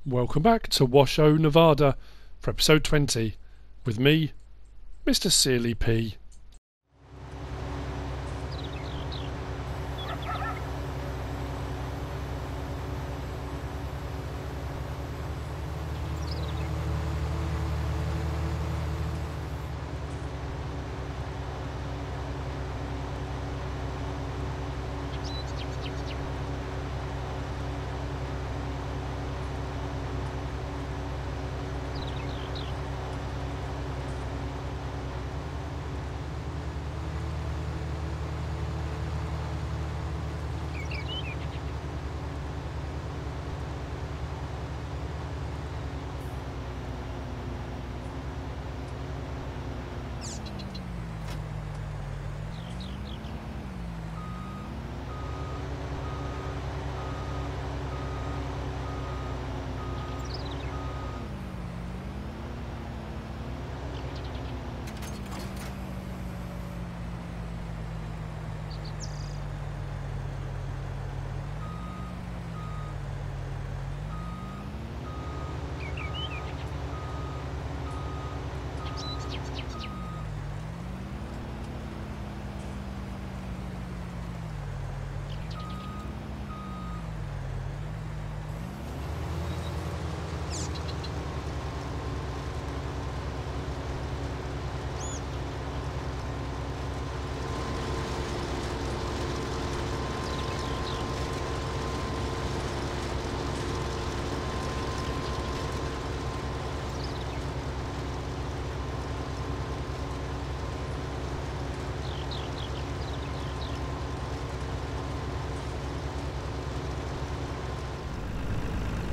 Welcome back to WASHOE Nevada for episode 20 with me, MrSealyp.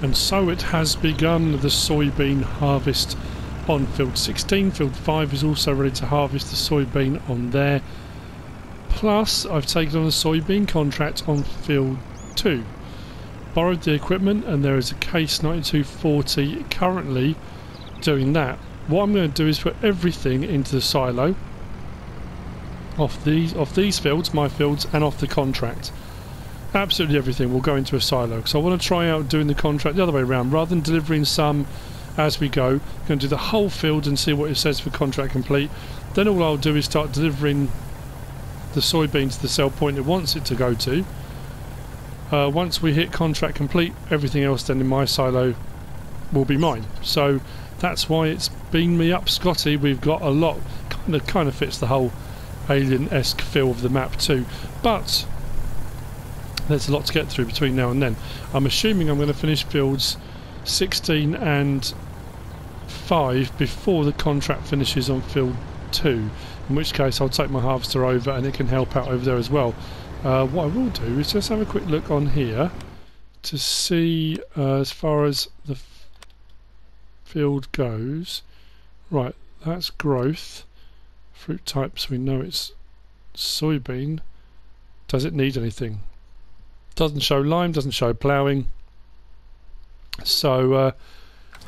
And so it has begun, the soybean harvest on field 16. Field 5 is also ready to harvest the soybean on there. Plus, I've taken on a soybean contract on field 2. Borrowed the equipment, and there is a case 9240 currently doing that. What I'm going to do is put everything into the silo off these fields, my fields, and off the contract. Absolutely everything will go into a silo, because I want to try out doing the contract the other way around. Rather than delivering some as we go, I'm going to do the whole field and see what it says for contract complete. Then all I'll do is start delivering the soybean to the sell point it wants it to go to. Once we hit contract complete, everything else then in my silo will be mine. So that's why it's beamed me up, Scotty. We've got a lot, kind of fits the whole alien-esque feel of the map too. But there's a lot to get through between now and then. I'm assuming I'm going to finish fields 16 and 5 before the contract finishes on field 2, in which case I'll take my harvester over and it can help out over there as well. What I will do is just have a quick look on here to see as far as the field goes. Right, that's growth. Fruit types, we know it's soybean. Does it need anything? Doesn't show lime, doesn't show ploughing, so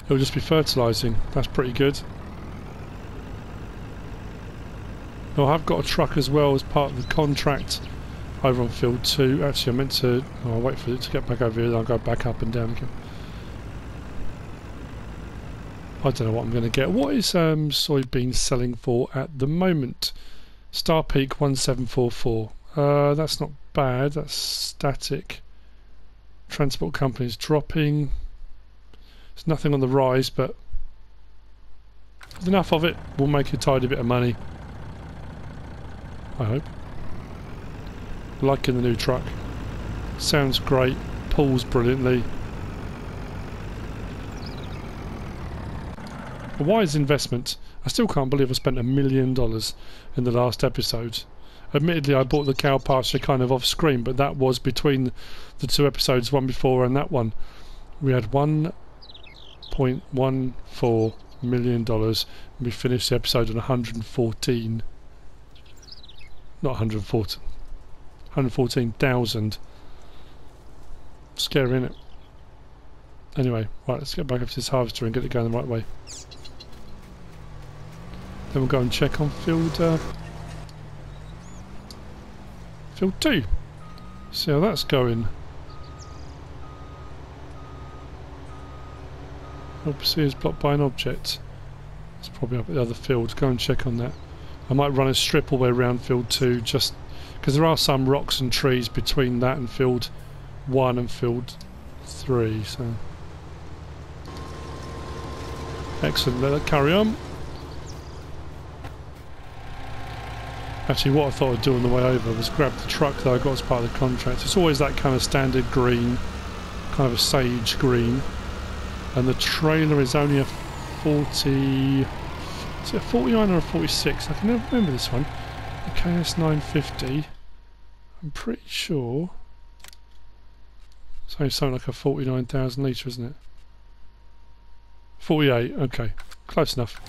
it'll just be fertilising. That's pretty good. Now I've got a truck as well as part of the contract over on field 2. Actually I meant to, I'll wait for it to get back over here, then I'll go back up and down again. I don't know what I'm going to get. What is soybeans selling for at the moment? Star Peak 1744. That's not bad. That's static. Transport companies dropping. There's nothing on the rise, but enough of it will make a tidy bit of money, I hope. Liking the new truck. Sounds great. Pulls brilliantly. A wise investment. I still can't believe I spent $1 million in the last episode. Admittedly, I bought the cow pasture kind of off screen, but that was between the two episodes, one before and that one. We had $1.14 million, and we finished the episode on 114. Not 114. 114,000. Scary, isn't it? Anyway, right, let's get back up to this harvester and get it going the right way. Then we'll go and check on field 2. See how that's going. Field pursuit is blocked by an object. It's probably up at the other field. Go and check on that. I might run a strip all the way around field 2 just because there are some rocks and trees between that and field 1 and field 3. So excellent. Let that carry on. Actually, what I thought I'd do on the way over was grab the truck that I got as part of the contract. It's always that kind of standard green, kind of a sage green, and the trailer is only a 40. Is it a 49 or a 46? I can never remember this one. A KS 950. I'm pretty sure. It's only something like a 49,000 litre, isn't it? 48. Okay, close enough.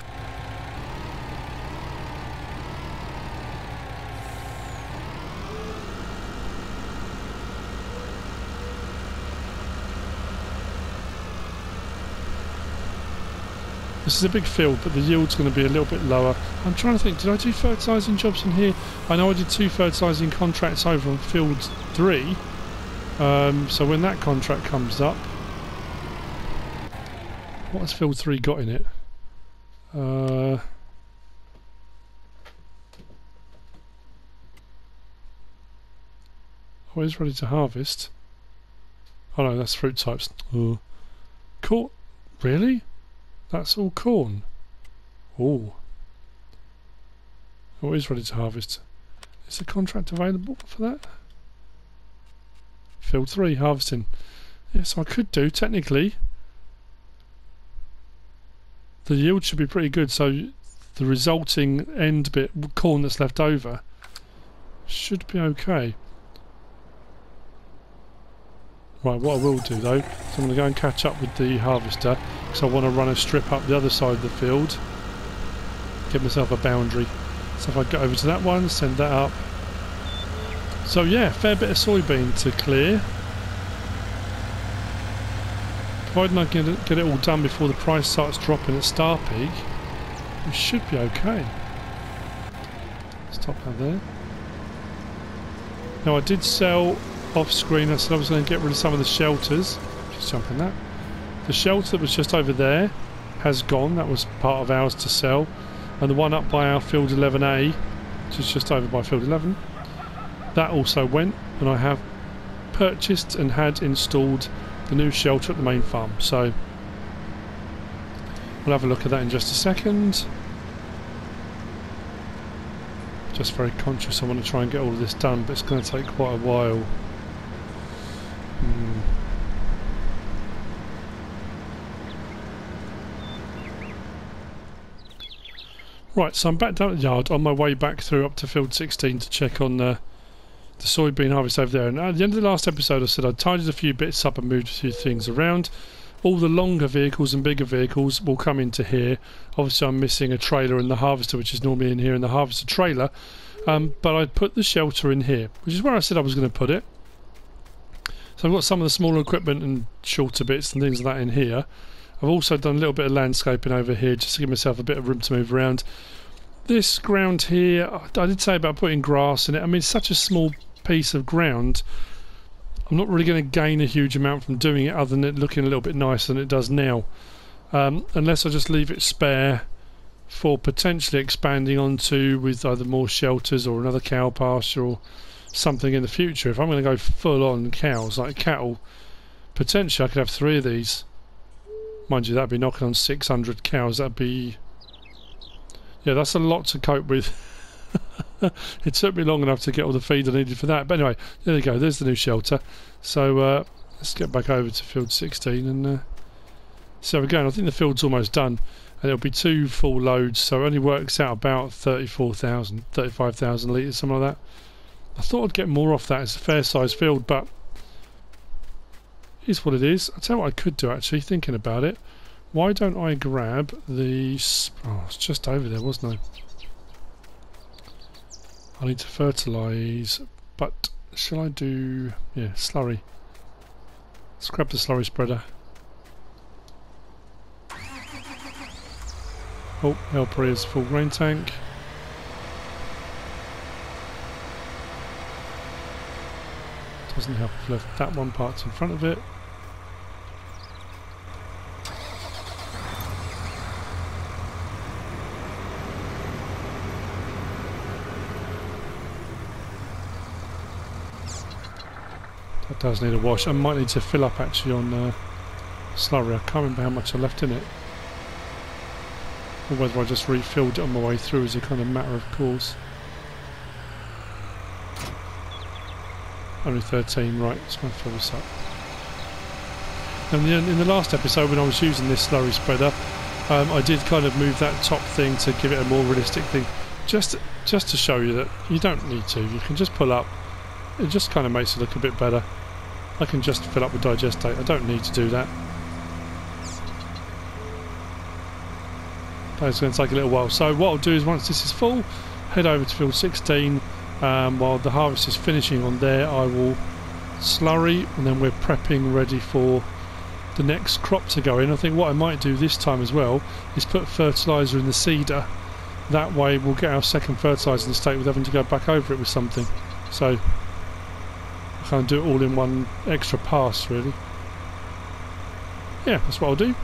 This is a big field, but the yield's going to be a little bit lower. I'm trying to think, did I do fertilising jobs in here? I know I did 2 fertilising contracts over on field 3. So when that contract comes up... What has field 3 got in it? Oh, it's ready to harvest. Oh no, that's fruit types. Oh. Cool. Really? That's all corn. Oh. Oh, it is ready to harvest. Is the contract available for that? Field 3, harvesting. Yes, I could do, technically. The yield should be pretty good, so the resulting end bit, corn that's left over, should be okay. Right, what I will do though, is I'm going to go and catch up with the harvester, because I want to run a strip up the other side of the field, give myself a boundary. So if I get over to that one, send that up. So yeah, fair bit of soybean to clear. Providing I can get it all done before the price starts dropping at Star Peak, we should be okay. Stop that there. Now I did sell off screen, I said I was going to get rid of some of the shelters. Just jump in that. The shelter that was just over there has gone, that was part of ours to sell. And the one up by our field 11A, which is just over by field 11, that also went, and I have purchased and had installed the new shelter at the main farm. So we'll have a look at that in just a second. Just very conscious I want to try and get all of this done, but it's going to take quite a while. Right, so I'm back down at the yard on my way back through up to field 16 to check on the soybean harvest over there. And at the end of the last episode I said I'd tidied a few bits up and moved a few things around. All the longer vehicles and bigger vehicles will come into here. Obviously I'm missing a trailer and the harvester, which is normally in here, and the harvester trailer. But I'd put the shelter in here, which is where I said I was going to put it. So I've got some of the smaller equipment and shorter bits and things like that in here. I've also done a little bit of landscaping over here just to give myself a bit of room to move around. This ground here, I did say about putting grass in it. I mean, it's such a small piece of ground. I'm not really going to gain a huge amount from doing it other than it looking a little bit nicer than it does now. Unless I just leave it spare for potentially expanding onto with either more shelters or another cow pasture or something in the future. If I'm going to go full on cows, like cattle, potentially I could have 3 of these. Mind you, that'd be knocking on 600 cows. That'd be... yeah, that's a lot to cope with. It took me long enough to get all the feed I needed for that. But anyway, there we go. There's the new shelter. So let's get back over to field 16 and see how we're going. I think the field's almost done. And it'll be 2 full loads. So it only works out about 34,000, 35,000 litres, something like that. I thought I'd get more off that. It's a fair sized field, but... is what it is. I'll tell you what I could do actually, thinking about it. Why don't I grab the... oh, it's just over there, wasn't I? I need to fertilise, but shall I do... yeah, slurry. Let's grab the slurry spreader. Oh, helper is full grain tank. Doesn't help if left that one parked in front of it. That does need a wash. I might need to fill up actually on slurry. I can't remember how much I left in it. Or whether I just refilled it on my way through as a kind of matter of course. Only 13, right, let's go and fill this up. And in the last episode when I was using this slurry spreader, I did kind of move that top thing to give it a more realistic thing. Just to show you that you don't need to. You can just pull up. It just kind of makes it look a bit better. I can just fill up with digestate. I don't need to do that. That's going to take a little while. So what I'll do is once this is full, head over to field 16. While the harvest is finishing on there, I will slurry, and then we're prepping ready for the next crop to go in. I think what I might do this time as well is put fertiliser in the seeder. That way we'll get our second fertiliser in the state without having to go back over it with something. So I can't do it all in one extra pass really. Yeah, that's what I'll do.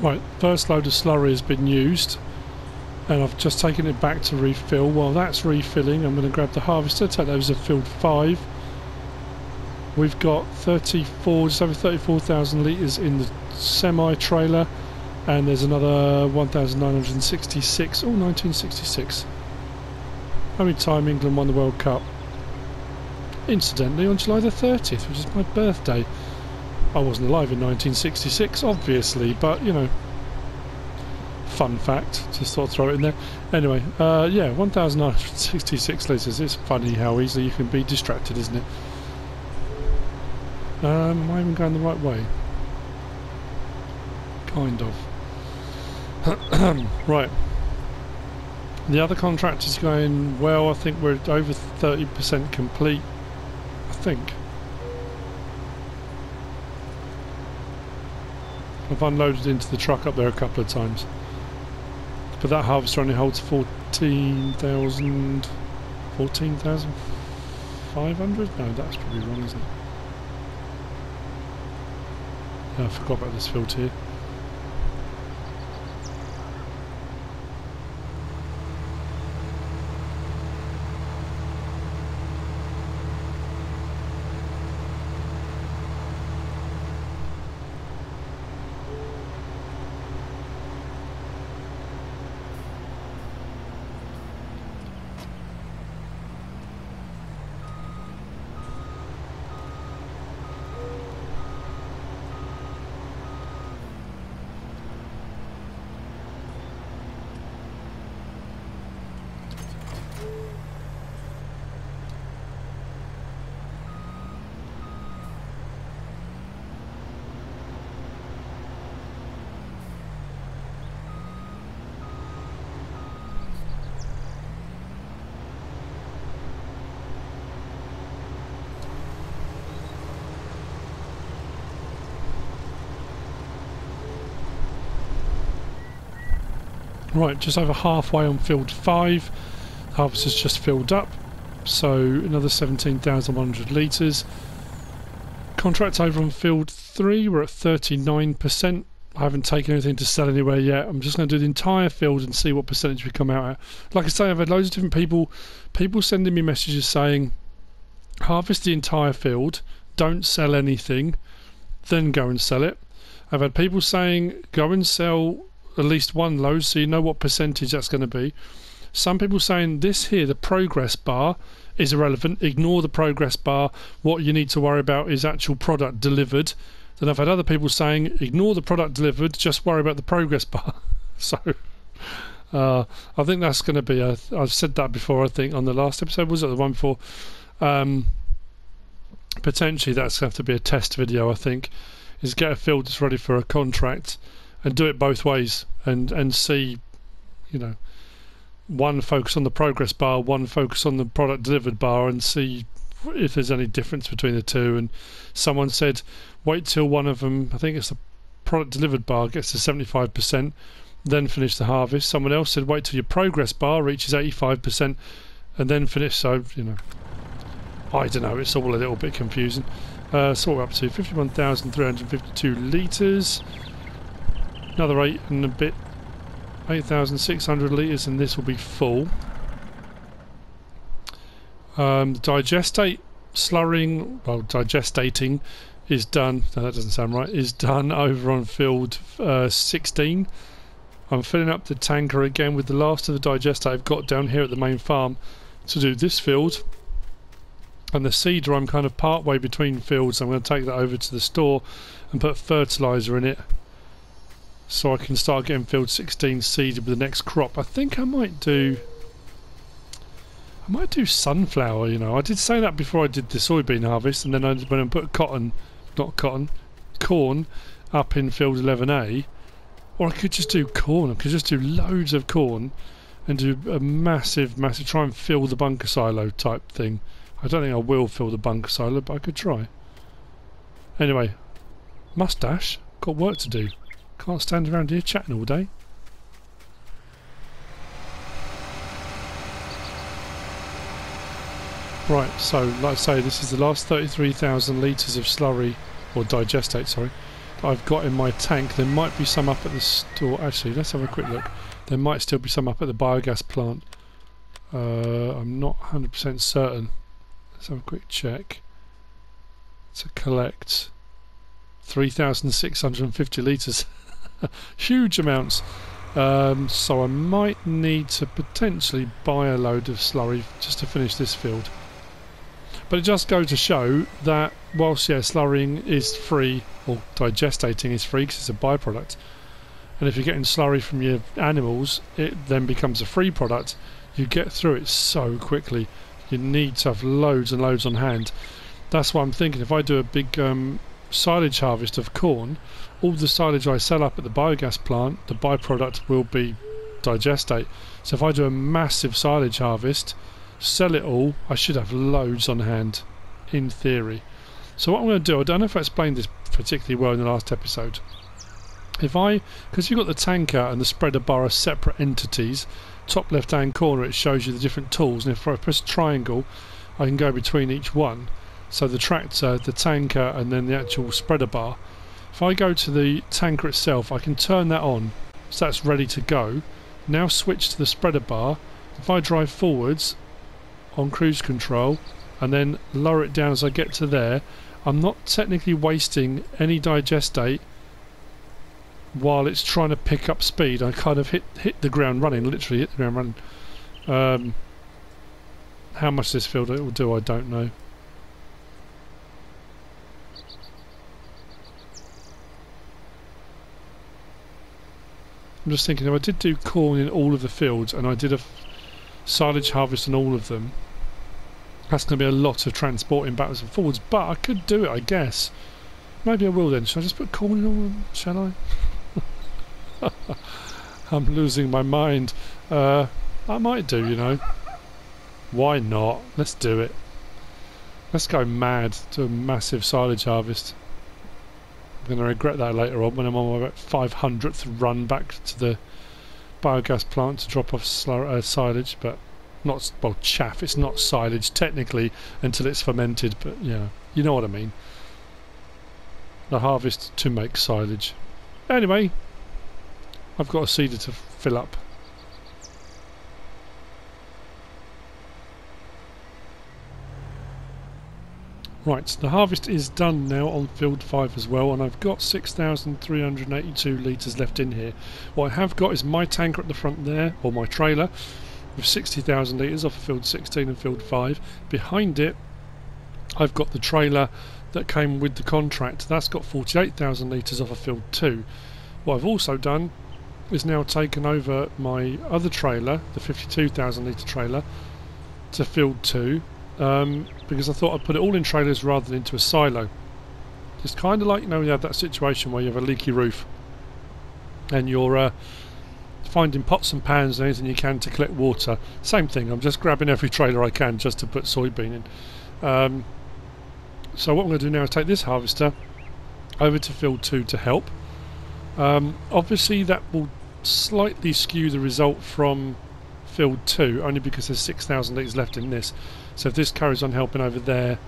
Right, first load of slurry has been used and I've just taken it back to refill. While that's refilling, I'm going to grab the harvester, take those to field 5. We've got 34, just over 34,000 litres in the semi-trailer, and there's another 1,966, 1966. Only time England won the World Cup. Incidentally, on July the 30th, which is my birthday. I wasn't alive in 1966, obviously, but, you know, fun fact, just thought I'd throw it in there. Anyway, yeah, 1,966 litres. It's funny how easily you can be distracted, isn't it? Am I even going the right way? Kind of. Right. The other contract is going well. I think we're over 30% complete. I think. I've unloaded into the truck up there a couple of times. But that harvester only holds 14,500? No, that's probably wrong, isn't it? I forgot about this field here. Right, just over halfway on field 5. The harvest has just filled up, so another 17,100 litres. Contract over on field 3, we're at 39%. I haven't taken anything to sell anywhere yet. I'm just going to do the entire field and see what percentage we come out at. Like I say, I've had loads of different people sending me messages saying, harvest the entire field, don't sell anything, then go and sell it. I've had people saying, go and sell at least one load so you know what percentage that's going to be. Some people saying this here, the progress bar, is irrelevant. Ignore the progress bar. What you need to worry about is actual product delivered. Then I've had other people saying, ignore the product delivered, just worry about the progress bar. So I think that's going to be I've said that before, I think, on the last episode. Was it the one before? Potentially that's going to have to be a test video, I think, is get a field that's ready for a contract and do it both ways and see, you know, one focus on the progress bar, one focus on the product delivered bar, and see if there's any difference between the two. And someone said wait till one of them, I think it's the product delivered bar, gets to 75%, then finish the harvest. Someone else said wait till your progress bar reaches 85% and then finish. So, you know, I don't know, it's all a little bit confusing. So we're up to 51,352 litres, another 8 and a bit, 8,600 litres, and this will be full. The digestate slurrying, well, digestating is done. No, that doesn't sound right. Is done over on field 16. I'm filling up the tanker again with the last of the digestate I've got down here at the main farm to do this field. And the seeder, I'm kind of part way between fields. I'm going to take that over to the store and put fertiliser in it, so I can start getting field 16 seeded with the next crop. I think I might do sunflower, you know. I did say that before I did the soybean harvest, and then I went and put corn up in field 11A. Or I could just do corn. I could just do loads of corn and do a massive, try and fill the bunker silo type thing. I don't think I will fill the bunker silo, but I could try. Anyway, mustache, got work to do. Can't stand around here chatting all day. Right, so like I say, this is the last 33,000 litres of slurry, or digestate, sorry, that I've got in my tank. There might be some up at the store. Actually, let's have a quick look. There might still be some up at the biogas plant. I'm not 100% certain. Let's have a quick check. To collect 3,650 litres. Huge amounts. So I might need to potentially buy a load of slurry just to finish this field. But it just goes to show that whilst, yeah, slurrying is free, or digestating is free because it's a byproduct, and if you're getting slurry from your animals, it then becomes a free product. You get through it so quickly. You need to have loads and loads on hand. That's why I'm thinking, if I do a big silage harvest of corn, all the silage I sell up at the biogas plant, the byproduct will be digestate. So if I do a massive silage harvest, sell it all, I should have loads on hand, in theory. So what I'm going to do, I don't know if I explained this particularly well in the last episode. Because you've got the tanker and the spreader bar are separate entities, top left hand corner it shows you the different tools, and if I press triangle I can go between each one. So the tractor, the tanker, and then the actual spreader bar. If I go to the tanker itself, I can turn that on, so that's ready to go. Now switch to the spreader bar. If I drive forwards on cruise control and then lower it down as I get to there, I'm not technically wasting any digestate while it's trying to pick up speed. I kind of hit the ground running, literally hit the ground running. How much this field it will do, I don't know. I'm just thinking, if I did do corn in all of the fields and I did a silage harvest in all of them, that's going to be a lot of transporting backwards and forwards, but I could do it, I guess. Maybe I will then. Shall I just put corn in all of them? Shall I? I'm losing my mind. I might do, you know. Why not? Let's do it. Let's go mad to a massive silage harvest. I'm going to regret that later on when I'm on my 500th run back to biogas plant to drop off silage, but not, well, chaff. It's not silage technically until it's fermented, but yeah, you know what I mean. The harvest to make silage. Anyway, I've got a seeder to fill up. Right, the harvest is done now on field 5 as well, and I've got 6,382 litres left in here. What I have got is my tanker at the front there, or my trailer, with 60,000 litres off of field 16 and field 5. Behind it, I've got the trailer that came with the contract. That's got 48,000 litres off of field 2. What I've also done is now taken over my other trailer, the 52,000 litre trailer, to field 2. Because I thought I'd put it all in trailers rather than into a silo. It's kind of like, you know, you have that situation where you have a leaky roof and you're finding pots and pans and anything you can to collect water. Same thing, I'm just grabbing every trailer I can just to put soybean in. So what I'm going to do now is take this harvester over to field 2 to help. Obviously that will slightly skew the result from field 2, only because there's 6,000 litres left in this. So if this carries on helping over there,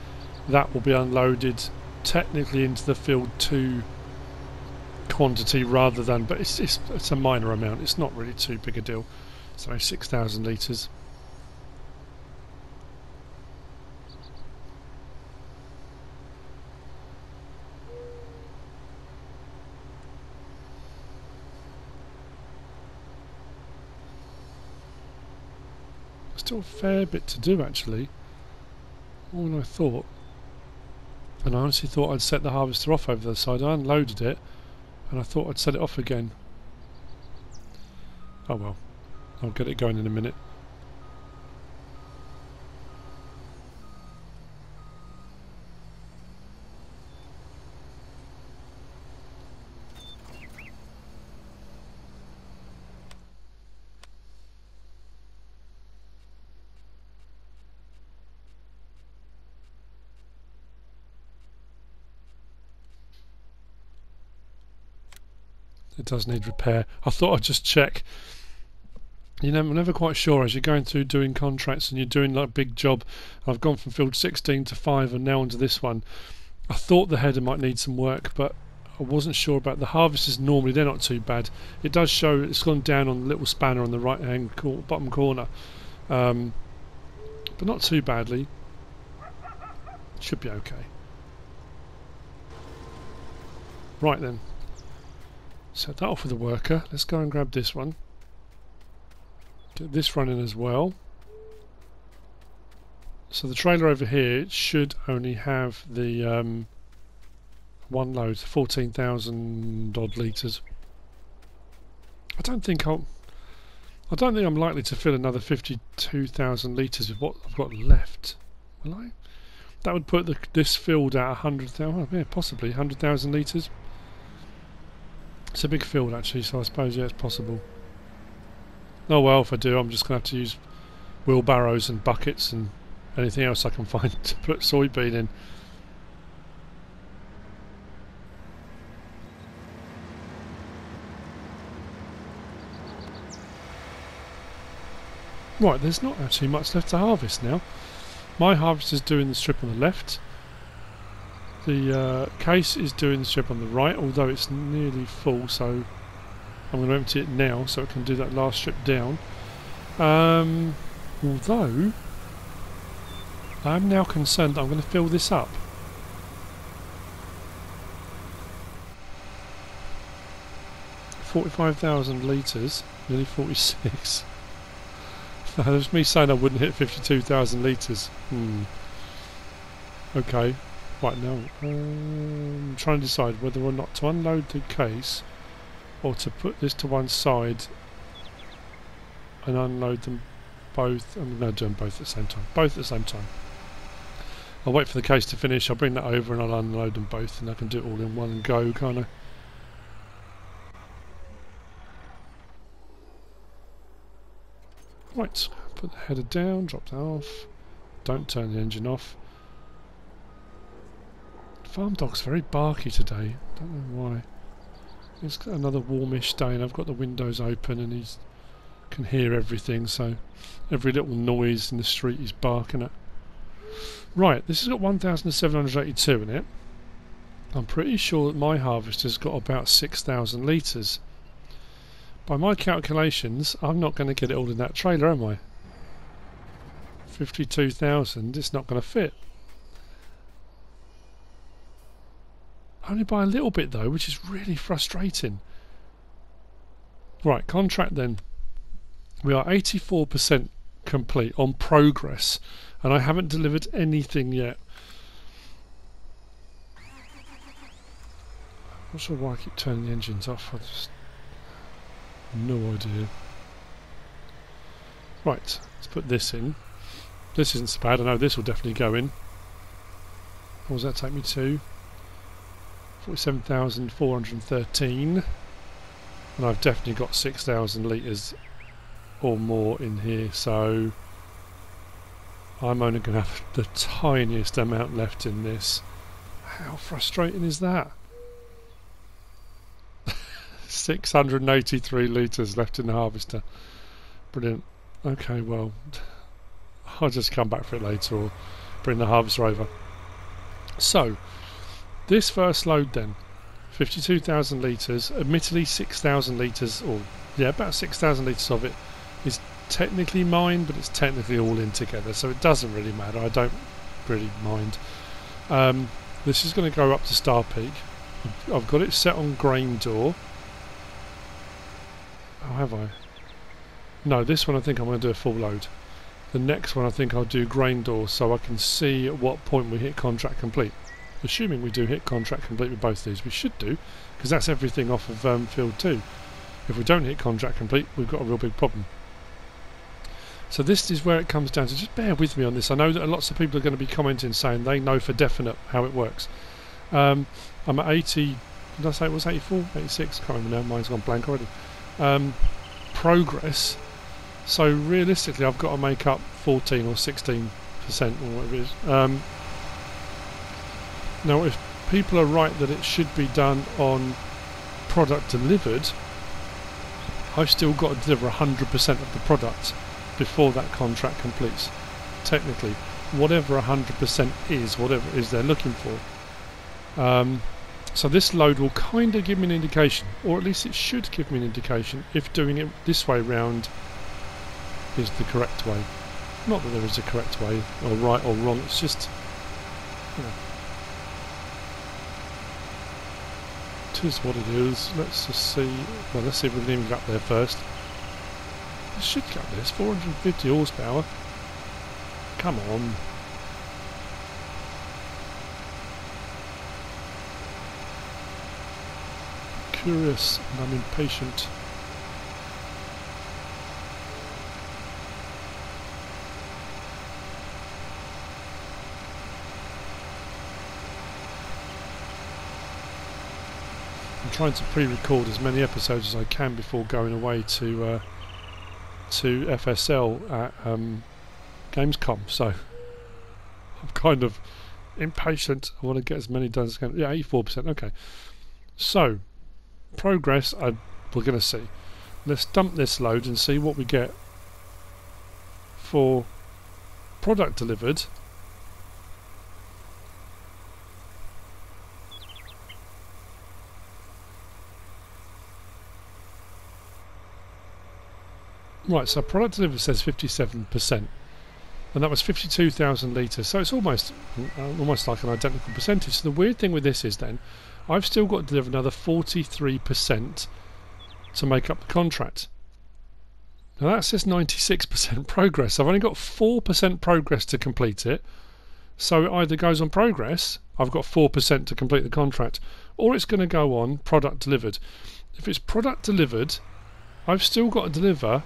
that will be unloaded technically into the field 2 quantity rather than, but it's a minor amount, it's not really too big a deal. So 6,000 litres. Still a fair bit to do actually, more than I thought. And I honestly thought I'd set the harvester off over the side. I unloaded it and I thought I'd set it off again. Oh well, I'll get it going in a minute. It does need repair. I thought I'd just check. You know, I'm never quite sure as you're going through doing contracts and you're doing like a big job. I've gone from field 16 to 5 and now onto this one. I thought the header might need some work, but I wasn't sure about the harvesters. Normally they're not too bad. It does show it's gone down on the little spanner on the right hand bottom corner, but not too badly. Should be okay. Right then. Set that off with a worker. Let's go and grab this one. Get this running as well. So the trailer over here should only have the one load, 14,000 odd litres. I don't think I'm likely to fill another 52,000 litres with what I've got left. Will I? That would put this field at 100,000. Yeah, possibly 100,000 litres. It's a big field actually, so I suppose yeah, it's possible. Oh well, if I do, I'm just going to have to use wheelbarrows and buckets and anything else I can find to put soybean in. Right, there's not actually much left to harvest now. My harvest is doing the strip on the left. The case is doing the strip on the right, although it's nearly full, so I'm going to empty it now so it can do that last strip down. Although I'm now concerned that I'm going to fill this up. $45,000 litres, nearly 46. There's me saying I wouldn't hit 52,000 litres. Okay. Right now, I'm trying to decide whether or not to unload the case or to put this to one side and unload them both. I'm going to do them both at the same time. Both at the same time. I'll wait for the case to finish, I'll bring that over and I'll unload them both and I can do it all in one go, can't I? Right, put the header down, drop that off. Don't turn the engine off. Farm dog's very barky today, don't know why. It's another warmish day and I've got the windows open and he's Can hear everything, so every little noise in the street is barking at. Right, this has got 1,782 in it. I'm pretty sure that my harvester's got about 6,000 litres. By my calculations, I'm not going to get it all in that trailer, am I? 52,000, it's not going to fit. Only by a little bit though, which is really frustrating. Right, contract then. We are 84% complete on progress, and I haven't delivered anything yet. I'm not sure why I keep turning the engines off. I just no idea. Right, let's put this in. This isn't so bad. I know this will definitely go in. What does that take me to? 47,413. And I've definitely got 6,000 litres or more in here, so I'm only going to have the tiniest amount left in this. How frustrating is that? 683 litres left in the harvester. Brilliant. Okay, well, I'll just come back for it later or bring the harvester over. So, this first load then, 52,000 litres, admittedly 6,000 litres, or yeah, about 6,000 litres of it is technically mine, but it's technically all in together, so it doesn't really matter. I don't really mind. This is going to go up to Star Peak. I've got it set on grain door. Oh, have I? No, this one I think I'm going to do a full load. The next one I think I'll do grain door, so I can see at what point we hit contract complete. Assuming we do hit contract complete with both these, we should do, because that's everything off of field 2. If we don't hit contract complete, we've got a real big problem. So this is where it comes down to. Just bear with me on this. I know that lots of people are going to be commenting saying they know for definite how it works. I'm at 80, did I say it was 84? 86? Can't remember now, mine's gone blank already. Progress. So realistically I've got to make up 14 or 16% or whatever it is. Now if people are right that it should be done on product delivered, I've still got to deliver 100% of the product before that contract completes. Technically, whatever 100% is, whatever it is they're looking for. So this load will kind of give me an indication, or at least it should give me an indication, if doing it this way round is the correct way. Not that there is a correct way, or right or wrong, it's just, you know, it is what it is. Let's just see, well, let's see if we can even get up there first. It should get up there, it's 450 horsepower. Come on. Curious and I'm impatient. I'm trying to pre-record as many episodes as I can before going away to FSL at Gamescom, so I'm kind of impatient. I want to get as many done as I can. Yeah, 84%, okay. So, progress, we're going to see. Let's dump this load and see what we get for product delivered. Right, so product delivered says 57%, and that was 52,000 litres, so it's almost like an identical percentage. So the weird thing with this is then, I've still got to deliver another 43% to make up the contract. Now that says 96% progress. I've only got 4% progress to complete it, so it either goes on progress, I've got 4% to complete the contract, or it's going to go on product delivered. If it's product delivered, I've still got to deliver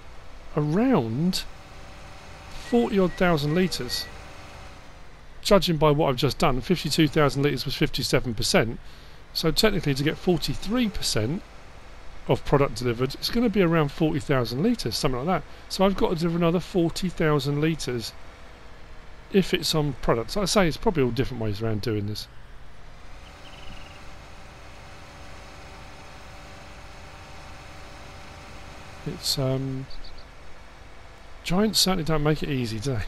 around 40-odd thousand litres. Judging by what I've just done, 52,000 litres was 57%, so technically to get 43% of product delivered, it's going to be around 40,000 litres, something like that. So I've got to deliver another 40,000 litres if it's on products. Like I say, it's probably all different ways around doing this. It's Giants certainly don't make it easy, do they?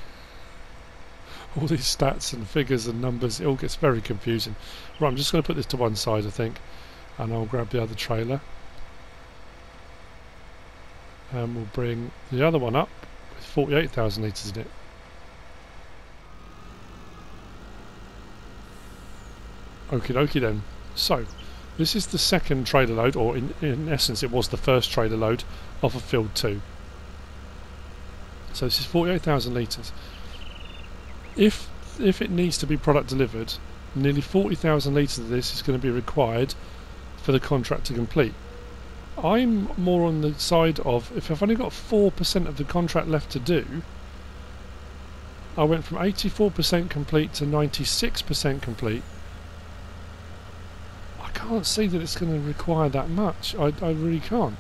All these stats and figures and numbers, it all gets very confusing. Right, I'm just going to put this to one side, I think, and I'll grab the other trailer. And we'll bring the other one up with 48,000 litres in it. Okie dokie then. So, this is the second trailer load, or in essence it was the first trailer load off of field 2. So this is 48,000 litres. If it needs to be product delivered, nearly 40,000 litres of this is going to be required for the contract to complete. I'm more on the side of, if I've only got 4% of the contract left to do, I went from 84% complete to 96% complete. I can't see that it's going to require that much. I really can't.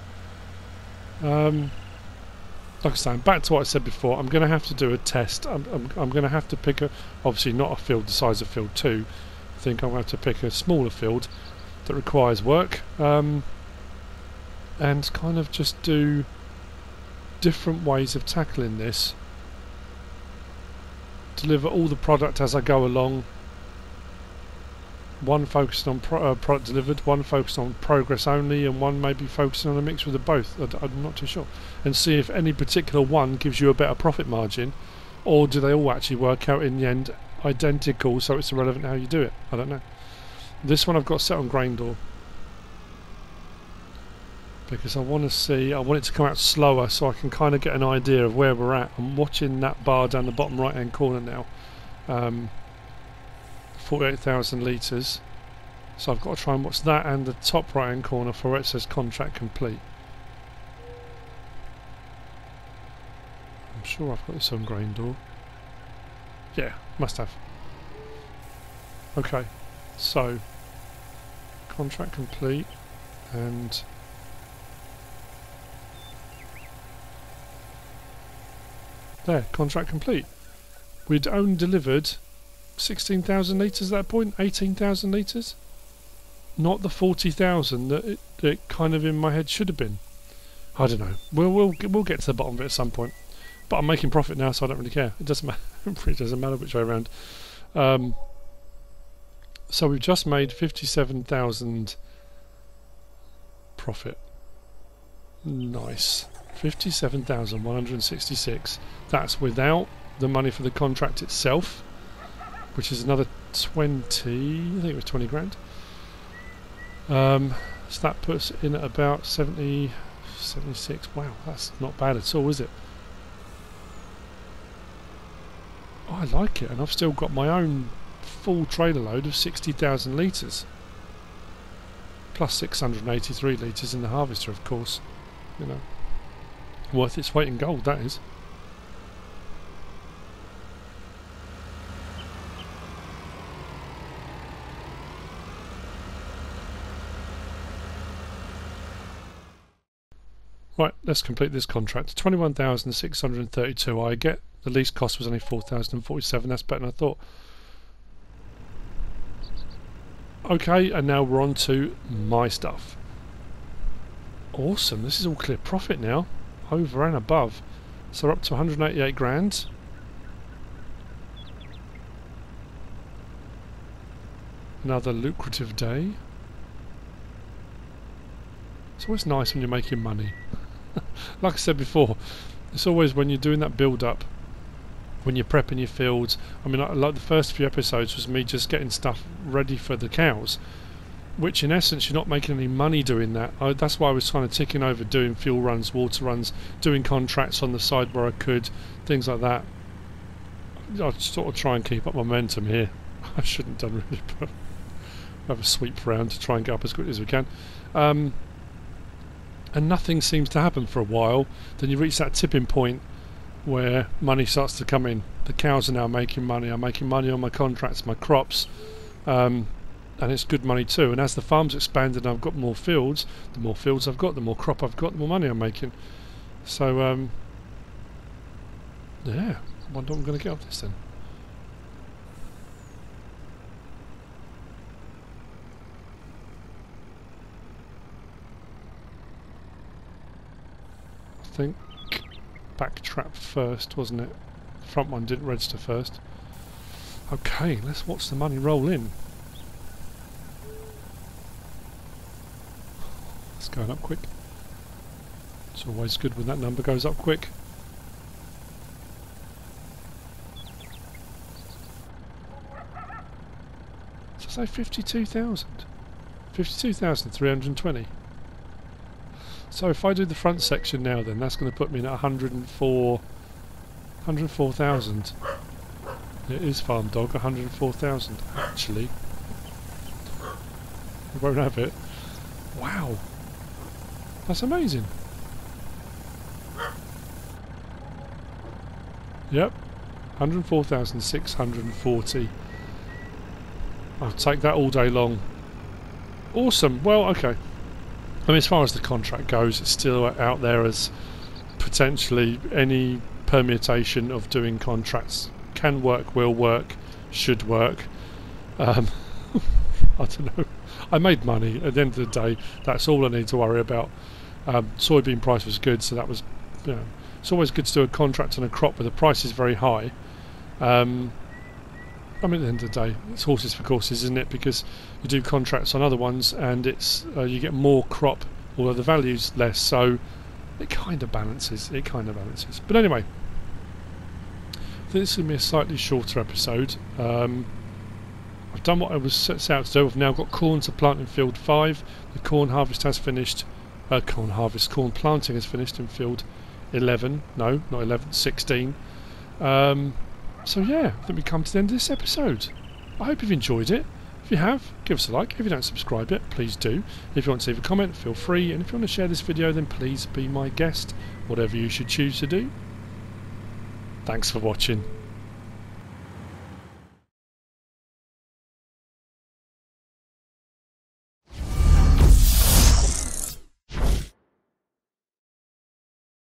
Like I say, back to what I said before, I'm going to have to do a test. I'm going to have to pick obviously not a field the size of field 2. I think I'm going to have to pick a smaller field that requires work, and kind of just do different ways of tackling this. Deliver all the product as I go along. One focused on product delivered, one focused on progress only, and one maybe focusing on a mixture of the both. I'm not too sure. And see if any particular one gives you a better profit margin, or do they all actually work out in the end identical, so it's irrelevant how you do it. I don't know. This one I've got set on grain door because I want to see, I want it to come out slower so I can kind of get an idea of where we're at. I'm watching that bar down the bottom right hand corner now. 48,000 litres, so I've got to try and watch that and the top right hand corner for where it says contract complete. I'm sure I've got this on grain door. Yeah, must have. Okay, so contract complete, and there, contract complete. We'd only delivered 16,000 litres at that point, 18,000 litres, not the 40,000 that it kind of in my head should have been. I don't know. We'll get to the bottom of it at some point. But I'm making profit now, so I don't really care. It doesn't matter. It doesn't matter which way around. So we've just made 57,000 profit. Nice. 57,166. That's without the money for the contract itself, which is another 20, I think it was 20 grand. So that puts in at about 70, 76. Wow, that's not bad at all, is it? Oh, I like it, and I've still got my own full trailer load of 60,000 litres. Plus 683 litres in the harvester, of course. You know, worth its weight in gold, that is. Right, let's complete this contract. 21,632. I get the lease cost was only 4,047. That's better than I thought. Okay, and now we're on to my stuff. Awesome, this is all clear profit now, over and above. So we're up to 188 grand. Another lucrative day. It's always nice when you're making money. Like I said before, it's always when you're doing that build up, when you're prepping your fields. I mean, like the first few episodes was me just getting stuff ready for the cows, which in essence you're not making any money doing that. That's why I was kind of ticking over doing fuel runs, water runs, doing contracts on the side where I could, things like that. I'd sort of try and keep up momentum here. I shouldn't have done really, but have a sweep round to try and get up as quickly as we can. And nothing seems to happen for a while. Then you reach that tipping point where money starts to come in. The cows are now making money. I'm making money on my contracts, my crops, and it's good money too. And as the farm's expanded and I've got more fields, the more fields I've got, the more crop I've got, the more money I'm making. So yeah, I wonder what I'm going to get off this then. I think back trap first, wasn't it? The front one didn't register first. Okay, let's watch the money roll in. It's going up quick. It's always good when that number goes up quick. So say 52,000. 52,320. So if I do the front section now, then that's going to put me at 104,000. It is farm dog, 104,000 actually. We won't have it. Wow, that's amazing. Yep, 104,640. I'll take that all day long. Awesome. Well, okay. I mean, as far as the contract goes, it's still out there as potentially any permutation of doing contracts can work, will work, should work. I don't know. I made money. At the end of the day, that's all I need to worry about. Soybean price was good, so that was, you know, it's always good to do a contract on a crop where the price is very high. I mean, at the end of the day, it's horses for courses, isn't it? Because you do contracts on other ones, and it's you get more crop, although the value's less. So it kind of balances. It kind of balances. But anyway, I think this is going to be a slightly shorter episode. I've done what I was set out to do. I've now got corn to plant in field 5. The corn harvest has finished. Corn planting has finished in field 11. No, not 11. 16. So yeah, I think we come to the end of this episode. I hope you've enjoyed it. If you have, give us a like. If you don't subscribe yet, please do. If you want to leave a comment, feel free. And if you want to share this video, then please be my guest. Whatever you should choose to do. Thanks for watching.